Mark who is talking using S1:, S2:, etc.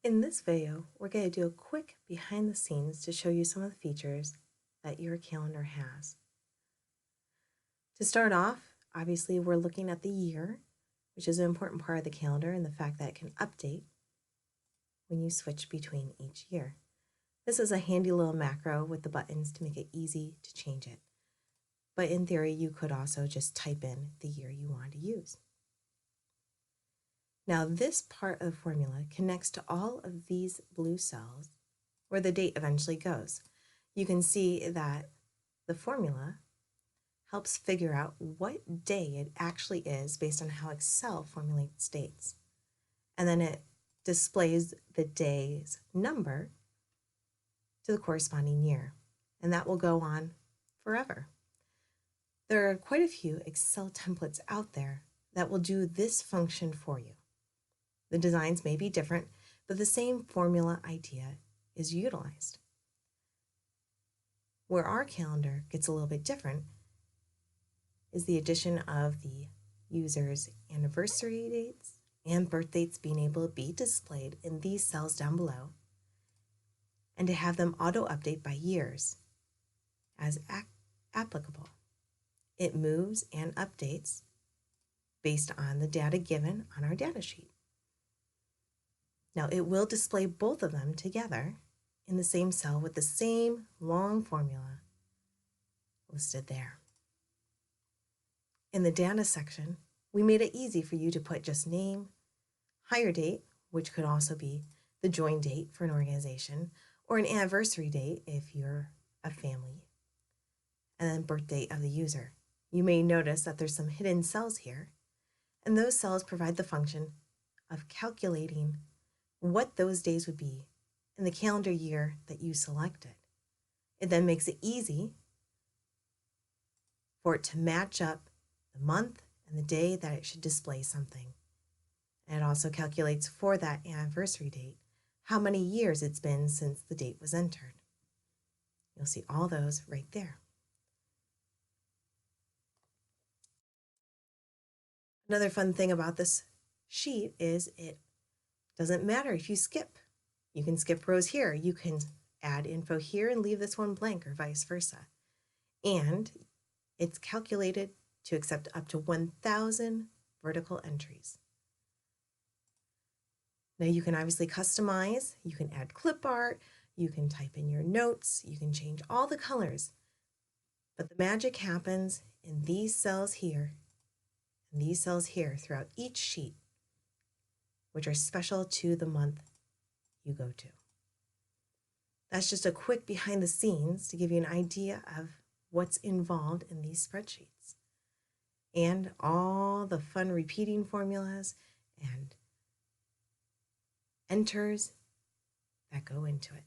S1: In this video, we're going to do a quick behind the scenes to show you some of the features that your calendar has. To start off, obviously we're looking at the year, which is an important part of the calendar, and the fact that it can update when you switch between each year. This is a handy little macro with the buttons to make it easy to change it. But in theory, you could also just type in the year you want to use. Now this part of the formula connects to all of these blue cells where the date eventually goes. You can see that the formula helps figure out what day it actually is based on how Excel formulates dates. And then it displays the day's number to the corresponding year. And that will go on forever. There are quite a few Excel templates out there that will do this function for you. The designs may be different, but the same formula idea is utilized. Where our calendar gets a little bit different is the addition of the user's anniversary dates and birth dates being able to be displayed in these cells down below, and to have them auto-update by years as applicable. It moves and updates based on the data given on our data sheet. Now it will display both of them together in the same cell with the same long formula listed there. In the data section, we made it easy for you to put just name, hire date, which could also be the join date for an organization, or an anniversary date if you're a family, and then birth date of the user. You may notice that there's some hidden cells here, and those cells provide the function of calculating what those days would be in the calendar year that you selected. It then makes it easy for it to match up the month and the day that it should display something. And it also calculates for that anniversary date how many years it's been since the date was entered. You'll see all those right there. Another fun thing about this sheet is it doesn't matter if you skip. You can skip rows here. You can add info here and leave this one blank, or vice versa. And it's calculated to accept up to 1,000 vertical entries. Now you can obviously customize. You can add clip art. You can type in your notes. You can change all the colors. But the magic happens in these cells here and these cells here throughout each sheet, which are special to the month you go to. That's just a quick behind the scenes to give you an idea of what's involved in these spreadsheets and all the fun repeating formulas and enters that go into it.